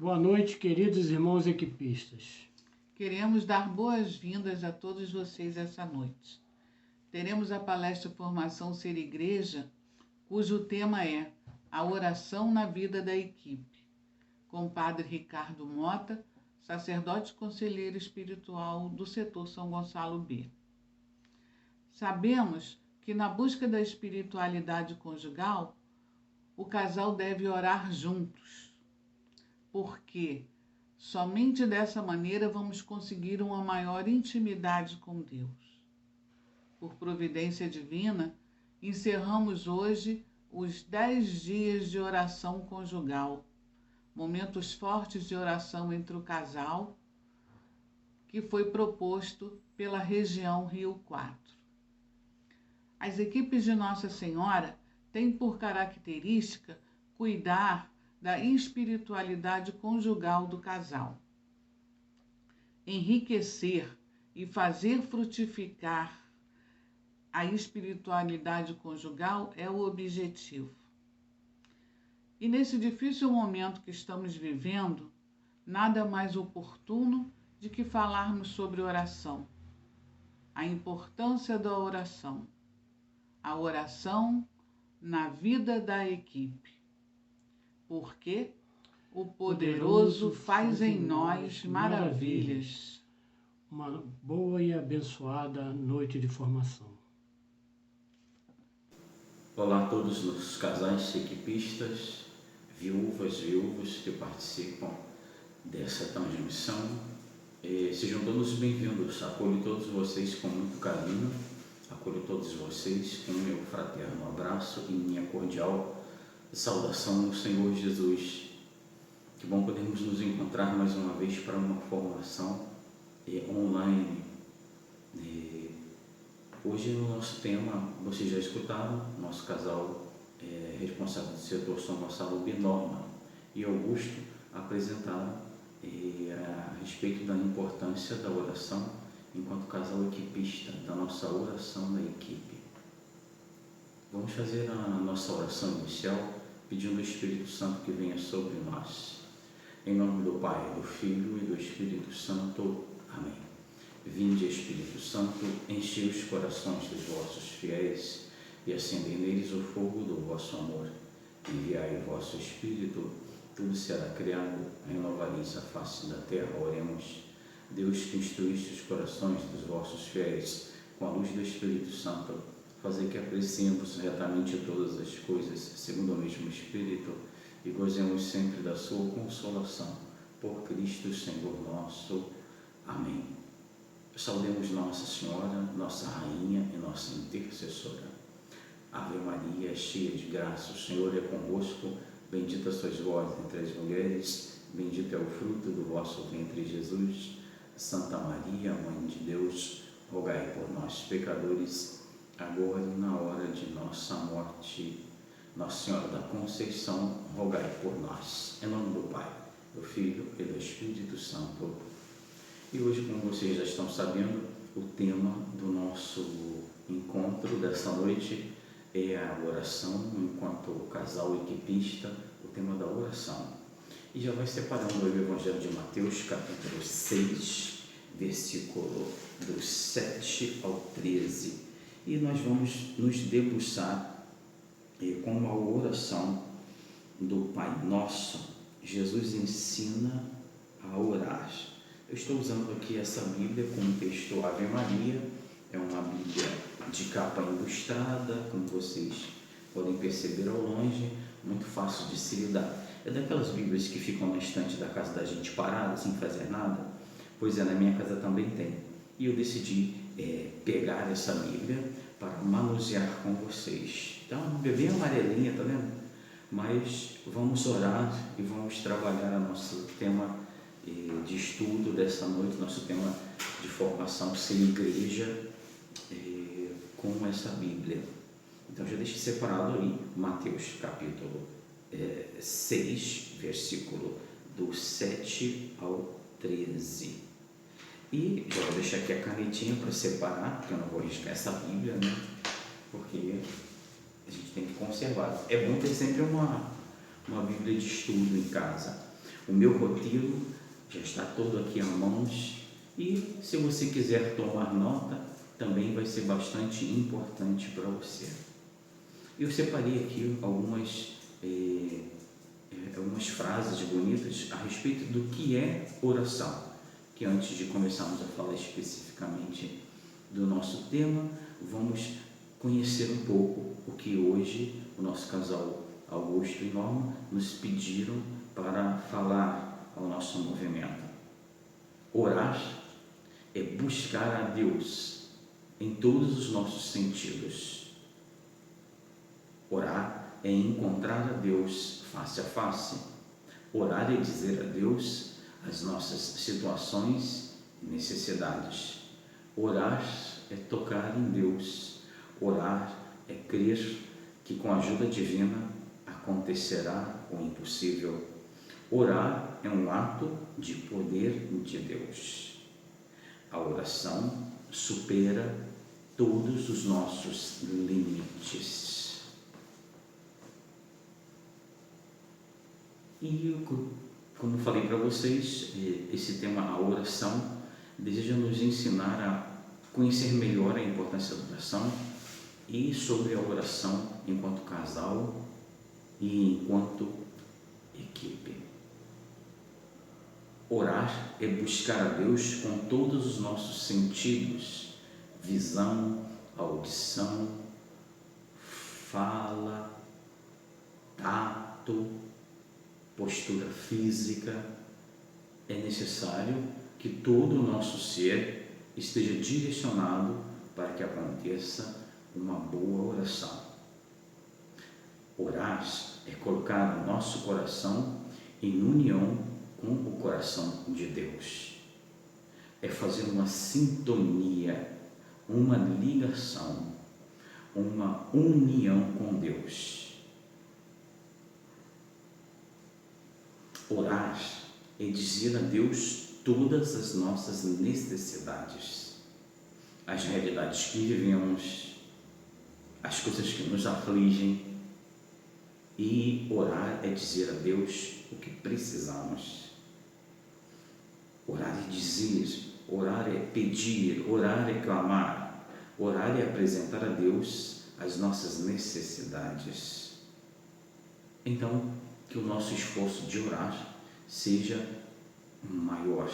Boa noite, queridos irmãos equipistas. Queremos dar boas-vindas a todos vocês essa noite. Teremos a palestra Formação Ser Igreja, cujo tema é a oração na vida da equipe, com o Padre Ricardo Mota, sacerdote conselheiro espiritual do setor São Gonçalo B. Sabemos que na busca da espiritualidade conjugal, o casal deve orar juntos, porque somente dessa maneira vamos conseguir uma maior intimidade com Deus. Por providência divina, encerramos hoje os 10 dias de oração conjugal, momentos fortes de oração entre o casal, que foi proposto pela região Rio 4. As equipes de Nossa Senhora têm por característica cuidar da espiritualidade conjugal do casal. Enriquecer e fazer frutificar a espiritualidade conjugal é o objetivo. E nesse difícil momento que estamos vivendo, nada mais oportuno de que falarmos sobre oração, a importância da oração, a oração na vida da equipe. Porque o poderoso faz em nós maravilhas. Uma boa e abençoada noite de formação. Olá a todos os casais equipistas, viúvos que participam dessa transmissão. Sejam todos bem-vindos. Acolho todos vocês com muito carinho. Acolho todos vocês com meu fraterno abraço e minha cordial saudação no Senhor Jesus. Que bom podermos nos encontrar mais uma vez para uma formação online. Hoje no nosso tema, vocês já escutaram, nosso casal responsável do setor São Gonçalo B, Norma e Augusto, apresentaram a respeito da importância da oração enquanto casal equipista, da nossa oração da equipe. Vamos fazer a nossa oração inicial pedindo ao Espírito Santo que venha sobre nós. Em nome do Pai, do Filho e do Espírito Santo. Amém. Vinde, Espírito Santo, enchei os corações dos vossos fiéis e acendei neles o fogo do vosso amor. Enviai o vosso Espírito, tudo será criado, renovareis a face da terra. Oremos. Deus, que instruíste os corações dos vossos fiéis com a luz do Espírito Santo, fazer que apreciemos retamente todas as coisas, segundo o mesmo Espírito, e gozemos sempre da sua consolação. Por Cristo, Senhor nosso. Amém. Saudemos Nossa Senhora, nossa Rainha e nossa intercessora. Ave Maria, cheia de graça, o Senhor é convosco. Bendita sois vós entre as mulheres, bendito é o fruto do vosso ventre, Jesus. Santa Maria, Mãe de Deus, rogai por nós, pecadores, agora e na hora de nossa morte. Nossa Senhora da Conceição, rogai por nós. Em nome do Pai, do Filho e do Espírito Santo. E hoje, como vocês já estão sabendo, o tema do nosso encontro dessa noite é a oração enquanto casal equipista, o tema da oração. E já vai separando o Evangelho de Mateus, capítulo 6, versículo do 7 ao 13. E nós vamos nos debruçar com a oração do Pai Nosso. Jesus ensina a orar. Eu estou usando aqui essa Bíblia com o texto Ave Maria. É uma Bíblia de capa ilustrada, como vocês podem perceber ao longe, muito fácil de se lidar. É daquelas Bíblias que ficam na estante da casa da gente parada, sem fazer nada. Pois é, na minha casa também tem. E eu decidi pegar essa Bíblia para manusear com vocês. Então, uma Bíblia bem amarelinha, tá vendo? Mas vamos orar e vamos trabalhar o nosso tema de estudo dessa noite, nosso tema de formação sem igreja, com essa Bíblia. Então, já deixei separado aí Mateus capítulo 6, versículo do 7 ao 13. E já vou deixar aqui a canetinha para separar, porque eu não vou riscar essa Bíblia, né? Porque a gente tem que conservar. É bom ter sempre uma Bíblia de estudo em casa. O meu roteiro já está todo aqui à mãos e se você quiser tomar nota, também vai ser bastante importante para você. Eu separei aqui algumas frases bonitas a respeito do que é oração, que antes de começarmos a falar especificamente do nosso tema, vamos conhecer um pouco o que hoje o nosso casal Augusto e Norma nos pediram para falar ao nosso movimento. Orar é buscar a Deus em todos os nossos sentidos. Orar é encontrar a Deus face a face. Orar é dizer a Deus as nossas situações e necessidades. Orar é tocar em Deus. Orar é crer que com a ajuda divina acontecerá o impossível. Orar é um ato de poder de Deus. A oração supera todos os nossos limites. E como falei para vocês, esse tema, a oração, deseja nos ensinar a conhecer melhor a importância da oração e sobre a oração enquanto casal e enquanto equipe. Orar é buscar a Deus com todos os nossos sentidos, visão, audição, fala, tato, postura física. É necessário que todo o nosso ser esteja direcionado para que aconteça uma boa oração. Orar é colocar o nosso coração em união com o coração de Deus. É fazer uma sintonia, uma ligação, uma união com Deus. Orar é dizer a Deus todas as nossas necessidades, as realidades que vivemos, as coisas que nos afligem. E orar é dizer a Deus o que precisamos. Orar é dizer, orar é pedir, orar é clamar, orar é apresentar a Deus as nossas necessidades. Então, que o nosso esforço de orar seja maior.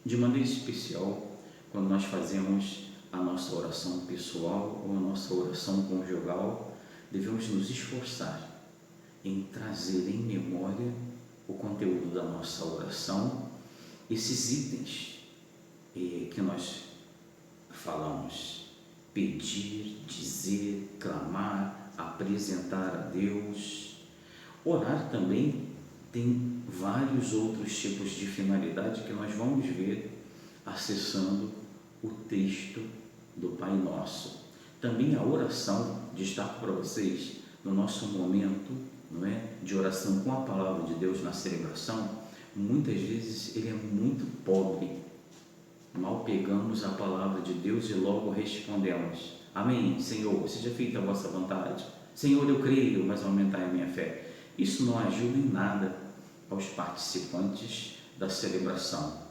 De maneira especial, quando nós fazemos a nossa oração pessoal ou a nossa oração conjugal, devemos nos esforçar em trazer em memória o conteúdo da nossa oração, esses itens que nós falamos: pedir, dizer, clamar, apresentar a Deus. Orar também tem vários outros tipos de finalidade que nós vamos ver acessando o texto do Pai Nosso. Também a oração, destaco para vocês, no nosso momento, não é, de oração com a palavra de Deus na celebração, muitas vezes ele é muito pobre. Mal pegamos a palavra de Deus e logo respondemos: Amém, Senhor, seja feita a vossa vontade. Senhor, eu creio, mas aumentai a minha fé. Isso não ajuda em nada aos participantes da celebração.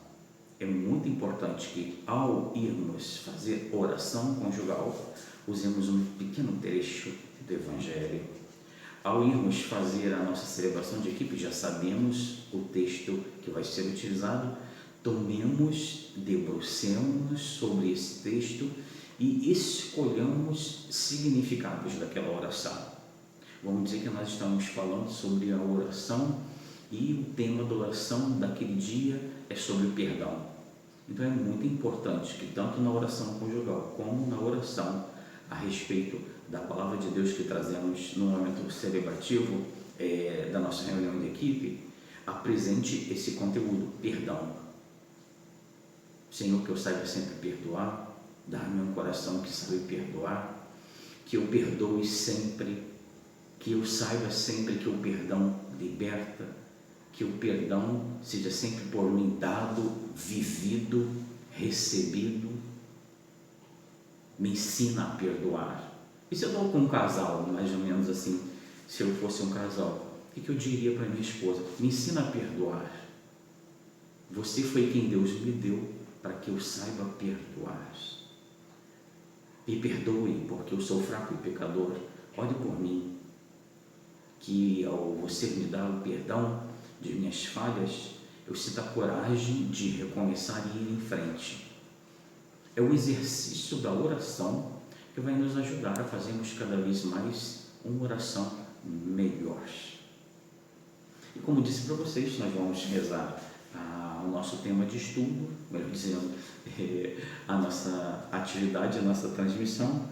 É muito importante que, ao irmos fazer oração conjugal, usemos um pequeno trecho do Evangelho. Ao irmos fazer a nossa celebração de equipe, já sabemos o texto que vai ser utilizado. Tomemos, debrucemos sobre esse texto e escolhamos significados daquela oração. Vamos dizer que nós estamos falando sobre a oração e o tema da oração daquele dia é sobre o perdão. Então é muito importante que tanto na oração conjugal como na oração a respeito da palavra de Deus que trazemos no momento celebrativo da nossa reunião de equipe, apresente esse conteúdo: perdão. Senhor, que eu saiba sempre perdoar, dá-me um coração que sabe perdoar, que eu perdoe sempre, que eu saiba sempre que o perdão liberta, que o perdão seja sempre por mim dado, vivido, recebido. Me ensina a perdoar. E se eu estou com um casal, mais ou menos assim, se eu fosse um casal, o que eu diria para minha esposa? Me ensina a perdoar. Você foi quem Deus me deu para que eu saiba perdoar. Me perdoe, porque eu sou fraco e pecador. Olhe por mim, que ao você me dar o perdão de minhas falhas, eu sinto a coragem de recomeçar e ir em frente. É o exercício da oração que vai nos ajudar a fazermos cada vez mais uma oração melhor. E como disse para vocês, nós vamos rezar o nosso tema de estudo, melhor dizendo, a nossa atividade, a nossa transmissão,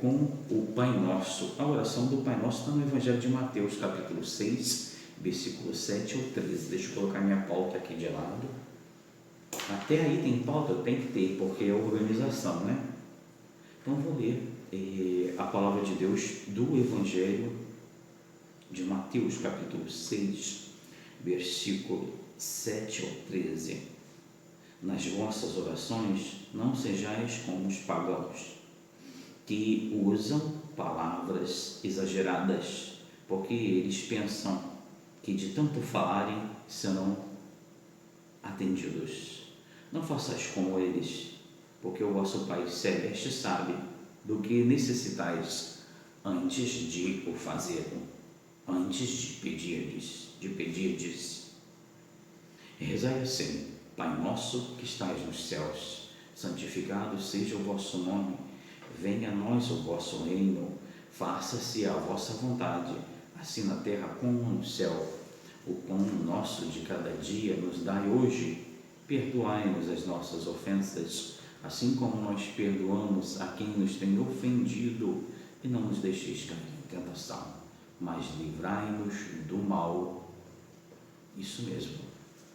com o Pai Nosso. A oração do Pai Nosso está no Evangelho de Mateus, capítulo 6, versículo 7 ou 13. Deixa eu colocar minha pauta aqui de lado. Até aí tem pauta? Tem que ter, porque é organização, né? Então vou ler a palavra de Deus do Evangelho de Mateus, capítulo 6, versículo 7 ao 13. Nas vossas orações não sejais como os pagãos, que usam palavras exageradas, porque eles pensam que de tanto falarem serão atendidos. Não façais como eles, porque o vosso Pai Celeste sabe do que necessitais antes de o fazerem, antes de pedirdes. Rezai assim: Pai nosso que estais nos céus, santificado seja o vosso nome, venha a nós o vosso reino, faça-se a vossa vontade, assim na terra como no céu. O pão nosso de cada dia nos dai hoje, perdoai-nos as nossas ofensas, assim como nós perdoamos a quem nos tem ofendido, e não nos deixeis cair em tentação, mas livrai-nos do mal. Isso mesmo,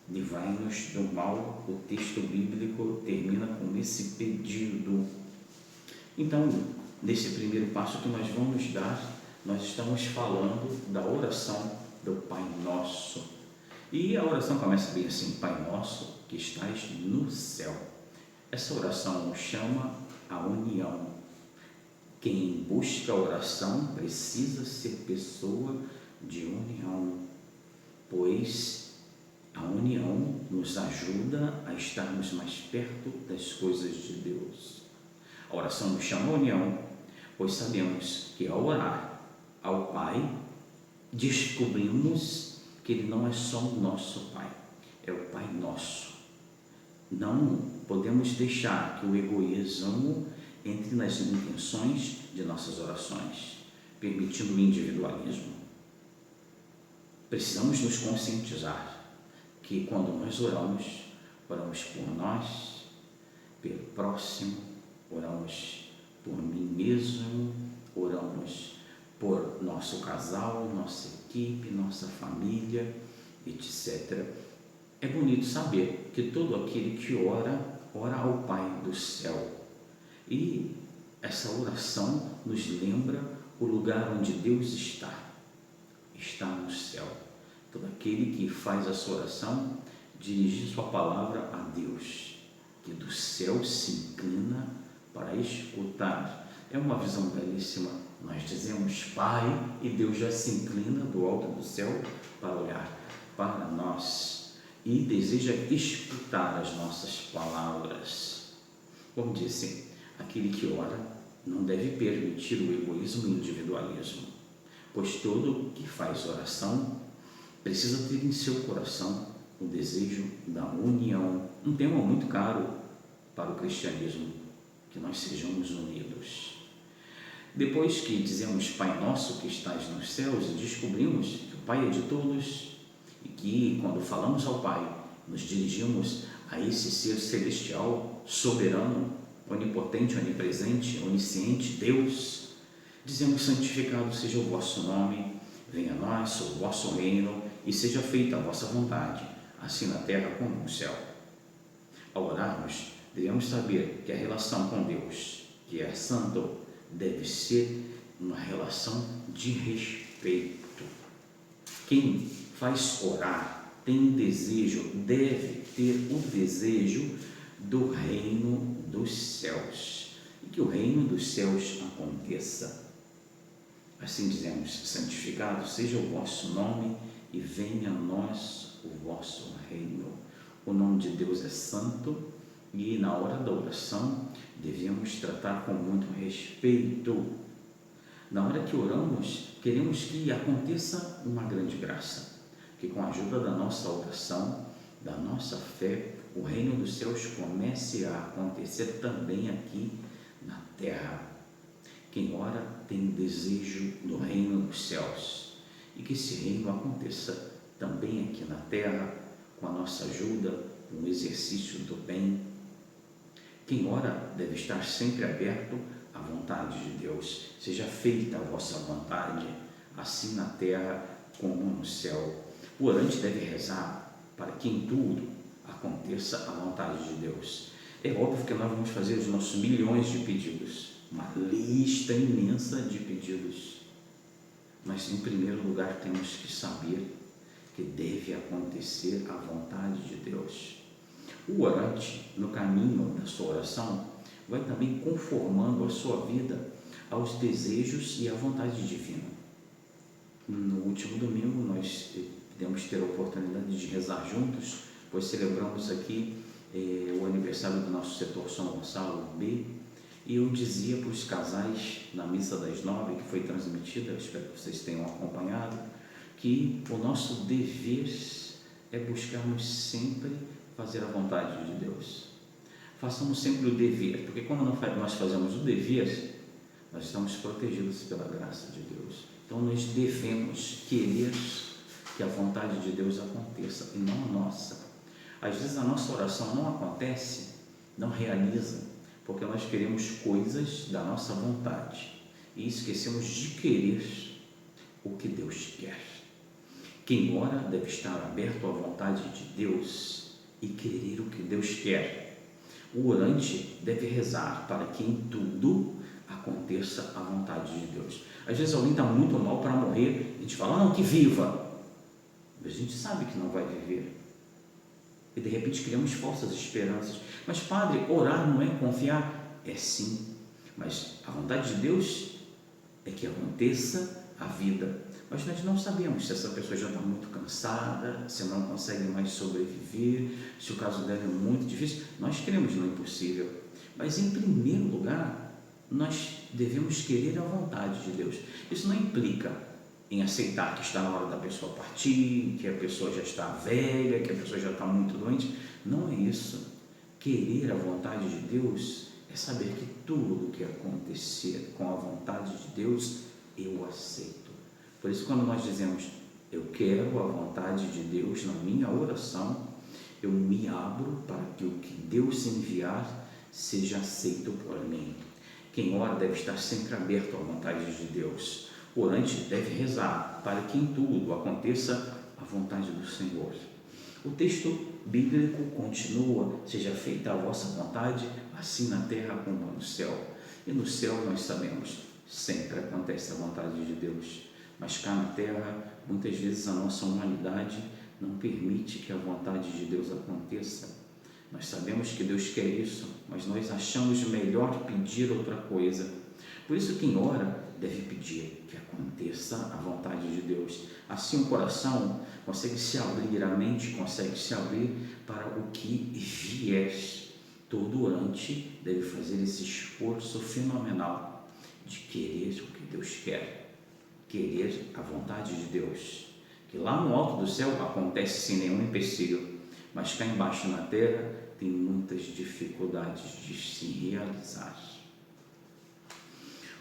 livrai-nos do mal. O texto bíblico termina com esse pedido. Então, nesse primeiro passo que nós vamos dar, nós estamos falando da oração do Pai Nosso. E a oração começa bem assim: Pai Nosso que estás no céu. Essa oração chama a união. Quem busca a oração precisa ser pessoa de união, pois a união nos ajuda a estarmos mais perto das coisas de Deus. A oração nos chama a união, pois sabemos que ao orar ao Pai, descobrimos que Ele não é só o nosso Pai, é o Pai Nosso. Não podemos deixar que o egoísmo entre nas intenções de nossas orações, permitindo o individualismo. Precisamos nos conscientizar que quando nós oramos por nós, pelo próximo, oramos por mim mesmo, oramos por nosso casal, nossa equipe, nossa família, etc. É bonito saber que todo aquele que ora, ora ao Pai do céu. E essa oração nos lembra o lugar onde Deus está no céu. Todo aquele que faz a sua oração dirige sua palavra a Deus, que do céu se inclina para escutar. É uma visão belíssima. Nós dizemos Pai e Deus já se inclina do alto do céu para olhar para nós e deseja escutar as nossas palavras. Como disse, aquele que ora não deve permitir o egoísmo e o individualismo, pois todo que faz oração precisa ter em seu coração o desejo da união. Um tema muito caro para o cristianismo, que nós sejamos unidos. Depois que dizemos Pai Nosso que estás nos céus, descobrimos que o Pai é de todos e que quando falamos ao Pai, nos dirigimos a esse ser celestial, soberano, onipotente, onipresente, onisciente, Deus. Dizemos: santificado seja o vosso nome, venha a nós o vosso reino e seja feita a vossa vontade, assim na terra como no céu. Ao orarmos, devemos saber que a relação com Deus, que é santo, deve ser uma relação de respeito. Quem faz orar tem um desejo, deve ter o desejo do reino dos céus, e que o reino dos céus aconteça. Assim dizemos: santificado seja o vosso nome e venha a nós o vosso reino. O nome de Deus é santo e na hora da oração devemos tratar com muito respeito. Na hora que oramos, queremos que aconteça uma grande graça, que com a ajuda da nossa oração, da nossa fé, o reino dos céus comece a acontecer também aqui na terra. Quem ora tem desejo do reino dos céus e que esse reino aconteça também aqui na terra, com a nossa ajuda, no exercício do bem. Quem ora deve estar sempre aberto à vontade de Deus. Seja feita a vossa vontade, assim na terra como no céu. O orante deve rezar para que em tudo aconteça a vontade de Deus. É óbvio que nós vamos fazer os nossos milhões de pedidos, uma lista imensa de pedidos, mas em primeiro lugar temos que saber que deve acontecer a vontade de Deus. O orante, no caminho da sua oração, vai também conformando a sua vida aos desejos e à vontade divina. No último domingo nós podemos ter a oportunidade de rezar juntos, pois celebramos aqui o aniversário do nosso setor São Gonçalo B, e eu dizia para os casais na missa das 9, que foi transmitida, espero que vocês tenham acompanhado, que o nosso dever é buscarmos sempre fazer a vontade de Deus. Façamos sempre o dever, porque quando nós fazemos o dever, nós estamos protegidos pela graça de Deus. Então nós devemos querer que a vontade de Deus aconteça e não a nossa. Às vezes a nossa oração não acontece, não realiza, porque nós queremos coisas da nossa vontade e esquecemos de querer o que Deus quer. Quem ora deve estar aberto à vontade de Deus e querer o que Deus quer. O orante deve rezar para que em tudo aconteça a vontade de Deus. Às vezes alguém está muito mal para morrer, a gente fala, não, que viva, mas a gente sabe que não vai viver. E de repente criamos falsas esperanças. Mas padre, orar não é confiar? É sim, mas a vontade de Deus é que aconteça a vida. Mas nós não sabemos se essa pessoa já está muito cansada, se não consegue mais sobreviver, se o caso dela é muito difícil. Nós queremos no impossível, mas em primeiro lugar nós devemos querer a vontade de Deus. Isso não implica em aceitar que está na hora da pessoa partir, que a pessoa já está velha, que a pessoa já está muito doente. Não é isso. Querer a vontade de Deus é saber que tudo que acontecer com a vontade de Deus, eu aceito. Por isso, quando nós dizemos, eu quero a vontade de Deus na minha oração, eu me abro para que o que Deus enviar seja aceito por mim. Quem ora deve estar sempre aberto à vontade de Deus. O orante deve rezar para que em tudo aconteça a vontade do Senhor. O texto bíblico continua, seja feita a vossa vontade, assim na terra como no céu. E no céu nós sabemos, sempre acontece a vontade de Deus. Mas cá na terra, muitas vezes a nossa humanidade não permite que a vontade de Deus aconteça. Nós sabemos que Deus quer isso, mas nós achamos melhor pedir outra coisa. Por isso quem ora deve pedir que aconteça a vontade de Deus. Assim o coração consegue se abrir, a mente consegue se abrir para o que vier. Todo orante deve fazer esse esforço fenomenal de querer o que Deus quer, querer a vontade de Deus, que lá no alto do céu acontece sem nenhum empecilho, mas cá embaixo na terra tem muitas dificuldades de se realizar.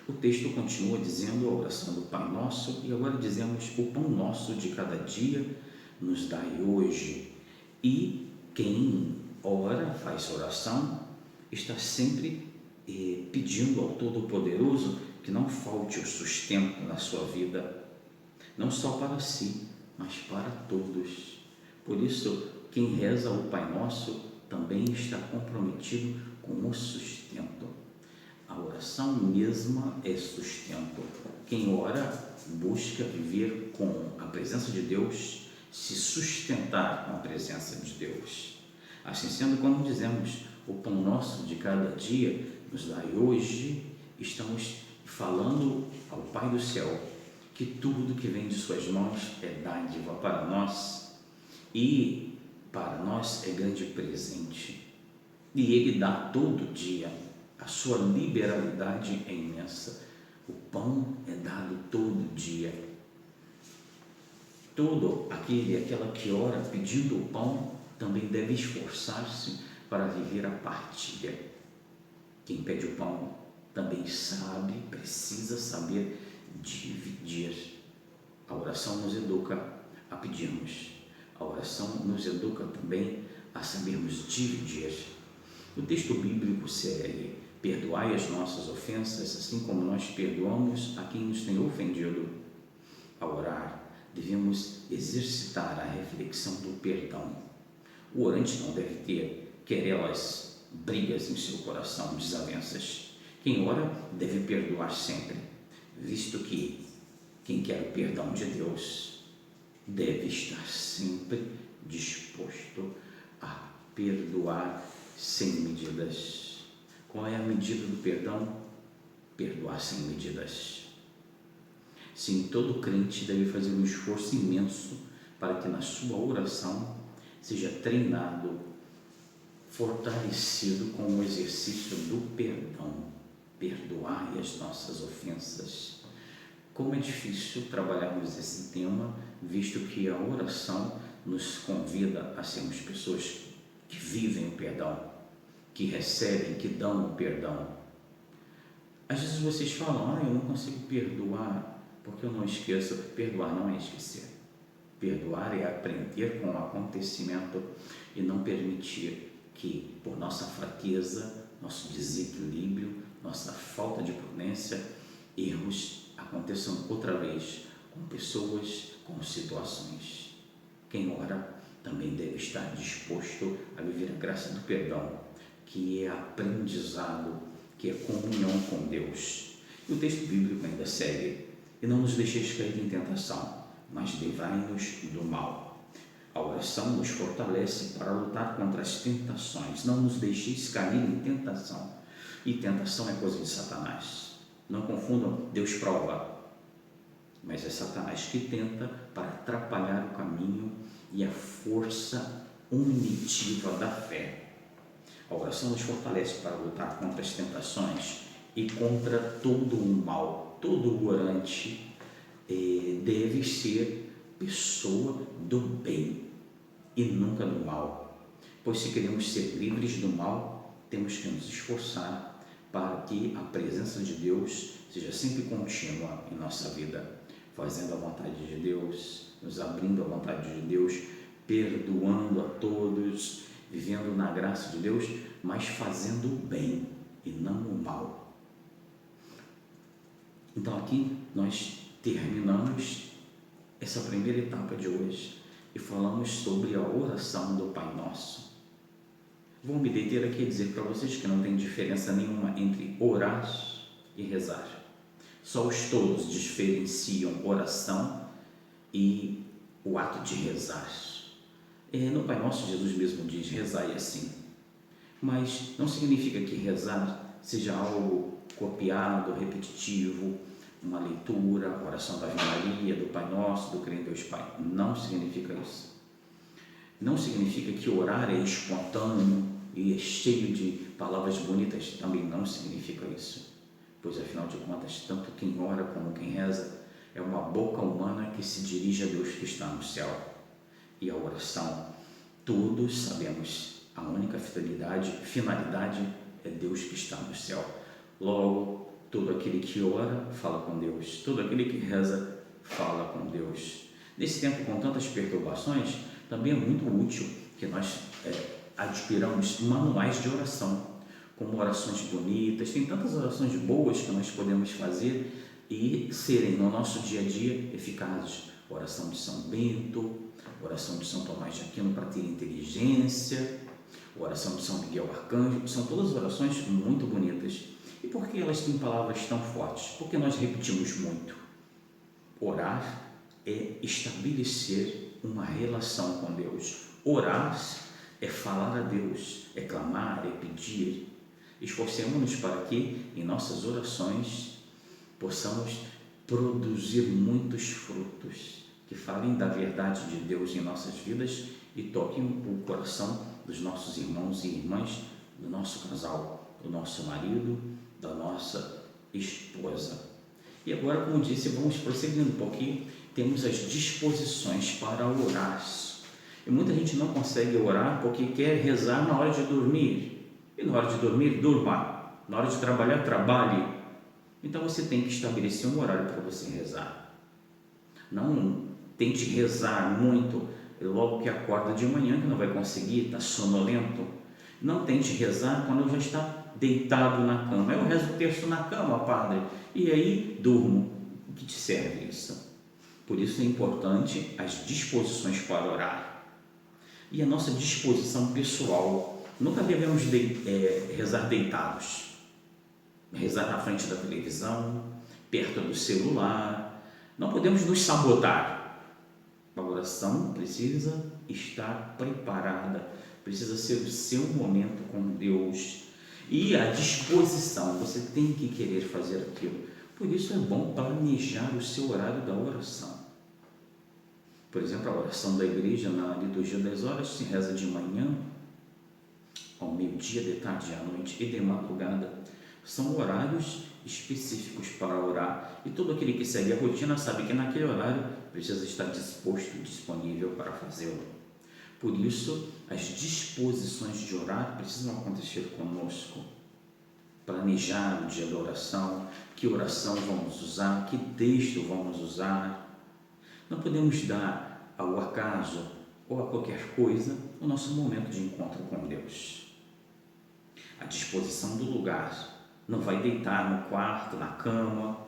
O texto continua dizendo a oração do Pai Nosso, e agora dizemos: o pão nosso de cada dia nos dai hoje. E quem ora, faz oração, está sempre pedindo ao Todo-Poderoso que não falte o sustento na sua vida, não só para si, mas para todos. Por isso, quem reza o Pai Nosso também está comprometido com o sustento. A oração mesma é sustento. Quem ora busca viver com a presença de Deus, se sustentar com a presença de Deus. Assim sendo, quando dizemos o pão nosso de cada dia nos dai hoje, estamos falando ao Pai do céu que tudo que vem de suas mãos é dádiva para nós e para nós é grande presente. E Ele dá todo dia, a sua liberalidade é imensa. O pão é dado todo dia. Todo aquela que ora pedindo o pão também deve esforçar-se para viver a partilha. Quem pede o pão também precisa saber dividir. A oração nos educa a pedirmos. A oração nos educa também a sabermos dividir. O texto bíblico segue: perdoai as nossas ofensas, assim como nós perdoamos a quem nos tem ofendido. Ao orar, devemos exercitar a reflexão do perdão. O orante não deve ter querelas, brigas em seu coração, desavenças. Quem ora deve perdoar sempre, visto que quem quer o perdão de Deus deve estar sempre disposto a perdoar sem medidas. Qual é a medida do perdão? Perdoar sem medidas. Sim, todo crente deve fazer um esforço imenso para que na sua oração seja treinado, fortalecido com o exercício do perdão. Perdoar as nossas ofensas. Como é difícil trabalharmos esse tema, visto que a oração nos convida a sermos pessoas que vivem o perdão, que recebem, que dão o perdão. Às vezes vocês falam: eu não consigo perdoar porque eu não esqueço. Perdoar não é esquecer. Perdoar é aprender com o acontecimento e não permitir que, por nossa fraqueza, nosso desequilíbrio, nossa falta de prudência, erros aconteçam outra vez com pessoas, com situações. Quem ora também deve estar disposto a viver a graça do perdão, que é aprendizado, que é comunhão com Deus. E o texto bíblico ainda segue: e não nos deixeis cair em tentação, mas livrai-nos do mal. A oração nos fortalece para lutar contra as tentações. Não nos deixeis cair em tentação. E tentação é coisa de Satanás. Não confundam, Deus prova, mas é Satanás que tenta para atrapalhar o caminho e a força unitiva da fé. A oração nos fortalece para lutar contra as tentações e contra todo o mal. Todo orante deve ser pessoa do bem e nunca do mal, pois se queremos ser livres do mal, temos que nos esforçar para que a presença de Deus seja sempre contínua em nossa vida, fazendo a vontade de Deus, nos abrindo à vontade de Deus, perdoando a todos, vivendo na graça de Deus, mas fazendo o bem e não o mal. Então aqui nós terminamos essa primeira etapa de hoje e falamos sobre a oração do Pai Nosso. Vou me deter aqui a dizer para vocês que não tem diferença nenhuma entre orar e rezar. Só os tolos diferenciam oração e o ato de rezar. No Pai Nosso, Jesus mesmo diz: rezai assim. Mas não significa que rezar seja algo copiado, repetitivo, uma leitura, a oração da Ave Maria, do Pai Nosso, do Creio em Deus Pai. Não significa isso. Não significa que orar é espontâneo e é cheio de palavras bonitas. Também não significa isso. Pois, afinal de contas, tanto quem ora como quem reza é uma boca humana que se dirige a Deus que está no céu. E a oração, todos sabemos, a única finalidade é Deus que está no céu. Logo, todo aquele que ora fala com Deus, todo aquele que reza fala com Deus. Nesse tempo com tantas perturbações, também é muito útil que nós adquiramos manuais de oração, como orações bonitas. Tem tantas orações boas que nós podemos fazer e serem no nosso dia a dia eficazes. Oração de São Bento, oração de São Tomás de Aquino para ter inteligência, oração de São Miguel Arcanjo. São todas orações muito bonitas. E por que elas têm palavras tão fortes? Porque nós repetimos muito. Orar é estabelecer uma relação com Deus. Orar é falar a Deus, é clamar, é pedir. Esforcemos-nos para que em nossas orações possamos produzir muitos frutos que falem da verdade de Deus em nossas vidas e toquem o coração dos nossos irmãos e irmãs, do nosso casal, do nosso marido, da nossa esposa. E agora, como disse, vamos prosseguindo um pouquinho. Temos as disposições para orar. E muita gente não consegue orar porque quer rezar na hora de dormir. E na hora de dormir, durma. Na hora de trabalhar, trabalhe. Então você tem que estabelecer um horário para você rezar. Não tente rezar muito logo que acorda de manhã, que não vai conseguir, está sonolento. Não tente rezar quando já está deitado na cama. Eu rezo o terço na cama, padre, e aí durmo. O que te serve isso? Por isso é importante as disposições para orar. E a nossa disposição pessoal. Nunca devemos rezar deitados. Rezar na frente da televisão, perto do celular. Não podemos nos sabotar. A oração precisa estar preparada, precisa ser o seu momento com Deus. E a disposição, você tem que querer fazer aquilo. Por isso é bom planejar o seu horário da oração. Por exemplo, a oração da igreja na liturgia das horas se reza de manhã, ao meio-dia, de tarde, à noite e de madrugada. São horários específicos para orar, e todo aquele que segue a rotina sabe que naquele horário precisa estar disposto e disponível para fazê-lo. Por isso, as disposições de orar precisam acontecer conosco. Planejar o dia da oração, que oração vamos usar, que texto vamos usar. Não podemos dar ao acaso ou a qualquer coisa o nosso momento de encontro com Deus. A disposição do lugar. Não vai deitar no quarto, na cama,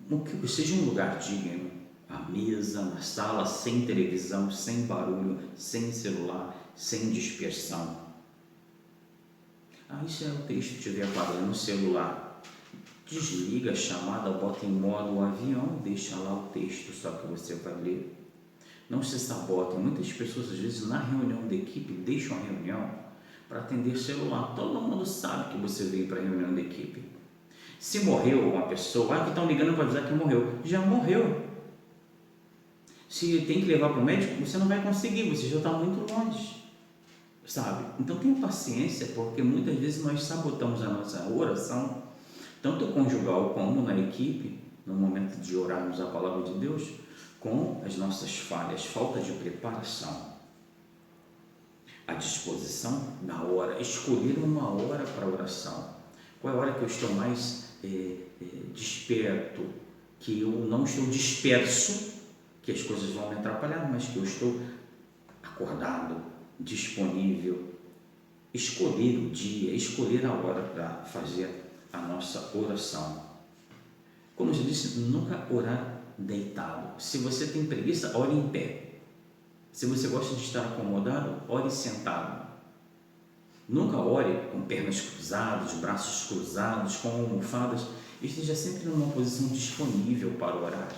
que seja um lugar digno, à mesa, na sala, sem televisão, sem barulho, sem celular, sem dispersão. Isso é o texto que estiver apagando no celular. Desliga a chamada, bota em modo avião, deixa lá o texto só que você vai ler. Não se sabota. Muitas pessoas, às vezes, na reunião da equipe, deixam a reunião para atender celular. Todo mundo sabe que você veio para a reunião da equipe. Se morreu uma pessoa, que estão ligando para avisar que morreu, já morreu. Se tem que levar para o médico, você não vai conseguir, você já está muito longe, sabe? Então tenha paciência, porque muitas vezes nós sabotamos a nossa oração, tanto conjugal como na equipe, no momento de orarmos a palavra de Deus, com as nossas falhas, falta de preparação. A disposição na hora, escolher uma hora para a oração. Qual é a hora que eu estou mais desperto, que eu não estou disperso, que as coisas vão me atrapalhar, mas que eu estou acordado, disponível. Escolher o dia, escolher a hora para fazer a nossa oração. Como eu já disse, nunca orar deitado. Se você tem preguiça, ore em pé. Se você gosta de estar acomodado, ore sentado. Nunca ore com pernas cruzadas, braços cruzados, com almofadas. Esteja sempre numa posição disponível para orar.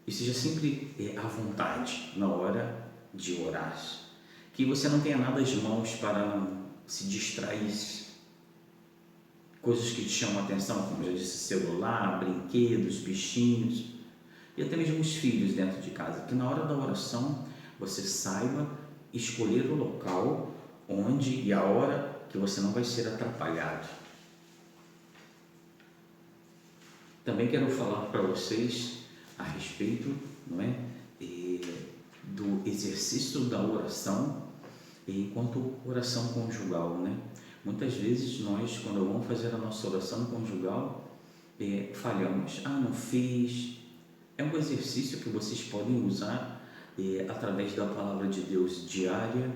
Esteja sempre à vontade na hora de orar. Que você não tenha nada às mãos para se distrair. Coisas que te chamam a atenção, como já disse, celular, brinquedos, bichinhos. E até mesmo os filhos dentro de casa, que na hora da oração você saiba escolher o local onde e a hora que você não vai ser atrapalhado. Também quero falar para vocês a respeito, do exercício da oração enquanto oração conjugal, Muitas vezes nós, quando vamos fazer a nossa oração conjugal, falhamos. Não fiz. É um exercício que vocês podem usar através da palavra de Deus diária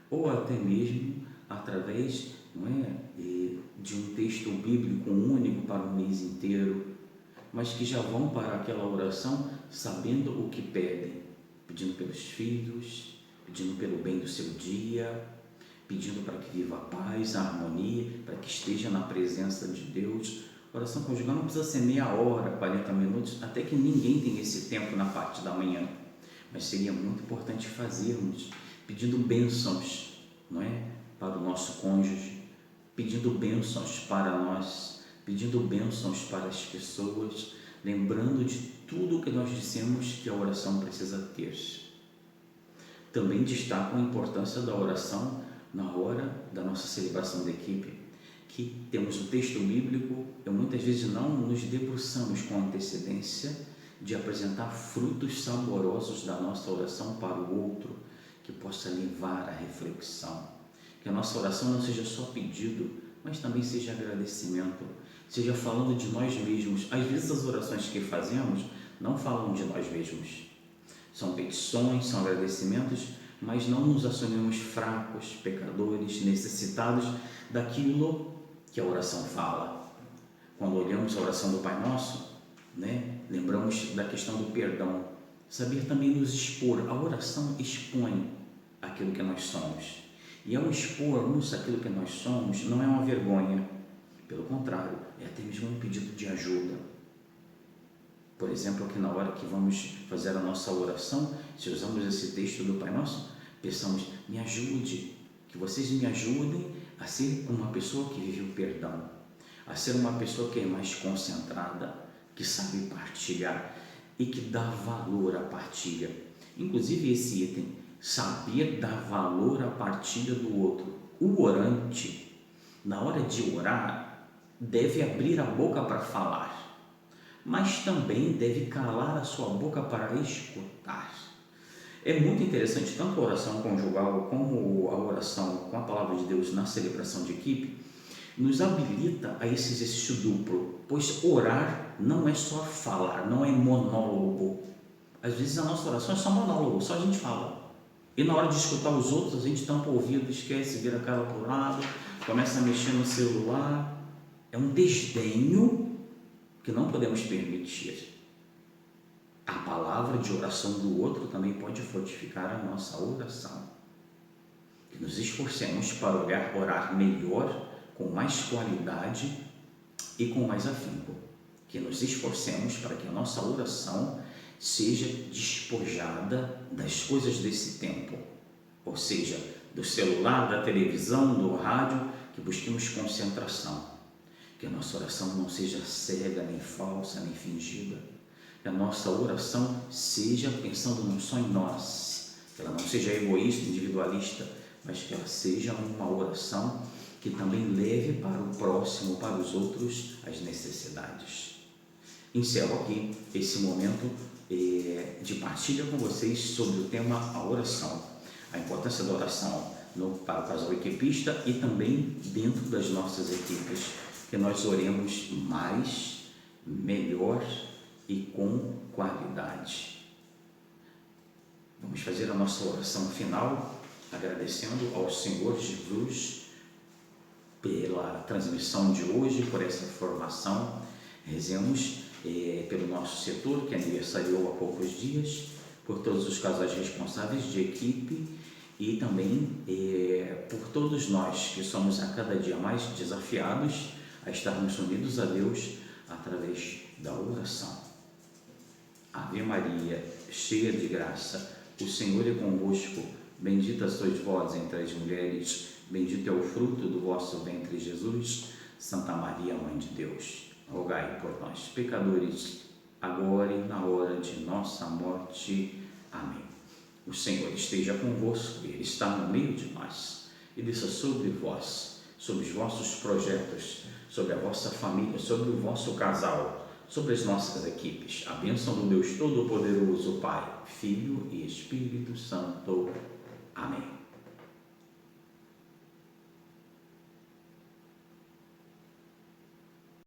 ou até mesmo através de um texto bíblico único para o mês inteiro, mas que já vão para aquela oração sabendo o que pedem, pedindo pelos filhos, pedindo pelo bem do seu dia, pedindo para que viva a paz, a harmonia, para que esteja na presença de Deus. Oração conjugal não precisa ser meia hora, 40 minutos, até que ninguém tem esse tempo na parte da manhã, mas seria muito importante fazermos, pedindo bênçãos, para o nosso cônjuge, pedindo bênçãos para nós, pedindo bênçãos para as pessoas, lembrando de tudo o que nós dissemos que a oração precisa ter. Também destaco a importância da oração na hora da nossa celebração de equipe, que temos o texto bíblico e muitas vezes não nos debruçamos com antecedência de apresentar frutos saborosos da nossa oração para o outro, que possa levar à reflexão. Que a nossa oração não seja só pedido, mas também seja agradecimento, seja falando de nós mesmos. Às vezes as orações que fazemos não falam de nós mesmos. São petições, são agradecimentos, mas não nos assumimos fracos, pecadores, necessitados daquilo que a oração fala. Quando olhamos a oração do Pai Nosso, lembramos da questão do perdão, saber também nos expor. A oração expõe aquilo que nós somos, e ao expormos aquilo que nós somos, não é uma vergonha, pelo contrário, é até mesmo um pedido de ajuda. Por exemplo, aqui na hora que vamos fazer a nossa oração, se usamos esse texto do Pai Nosso, pensamos: me ajude, que vocês me ajudem a ser uma pessoa que vive o perdão, a ser uma pessoa que é mais concentrada, que sabe partilhar e que dá valor à partilha. Inclusive esse item, saber dar valor à partilha do outro. O orante, na hora de orar, deve abrir a boca para falar, mas também deve calar a sua boca para escutar. É muito interessante, tanto a oração conjugal como a oração com a palavra de Deus na celebração de equipe, nos habilita a esse exercício duplo, pois orar não é só falar, não é monólogo. Às vezes a nossa oração é só monólogo, só a gente fala. E na hora de escutar os outros, a gente tampa o ouvido, esquece, vira a cara para o lado, começa a mexer no celular. É um desdenho que não podemos permitir. A palavra de oração do outro também pode fortificar a nossa oração. Que nos esforcemos para orar melhor, com mais qualidade e com mais afinco. Que nos esforcemos para que a nossa oração seja despojada das coisas desse tempo, ou seja, do celular, da televisão, do rádio, que busquemos concentração. Que a nossa oração não seja cega, nem falsa, nem fingida. Que a nossa oração seja pensando não só em nós, que ela não seja egoísta, individualista, mas que ela seja uma oração que também leve para o próximo, para os outros, as necessidades. Encerro aqui esse momento de partilha com vocês sobre o tema a oração, a importância da oração para o casal equipista e também dentro das nossas equipes, que nós oremos mais, melhor e com qualidade. Vamos fazer a nossa oração final, agradecendo ao Senhor Jesus pela transmissão de hoje, por essa formação. Rezemos pelo nosso setor, que aniversariou há poucos dias, por todos os casais responsáveis de equipe e também por todos nós que somos a cada dia mais desafiados a estarmos unidos a Deus através da oração. Ave Maria, cheia de graça, o Senhor é convosco, bendita sois vós entre as mulheres, bendito é o fruto do vosso ventre, Jesus. Santa Maria, Mãe de Deus, rogai por nós, pecadores, agora e na hora de nossa morte. Amém. O Senhor esteja convosco, Ele está no meio de nós, e desça sobre vós, sobre os vossos projetos, sobre a vossa família, sobre o vosso casal, sobre as nossas equipes, a bênção do Deus Todo-Poderoso, Pai, Filho e Espírito Santo.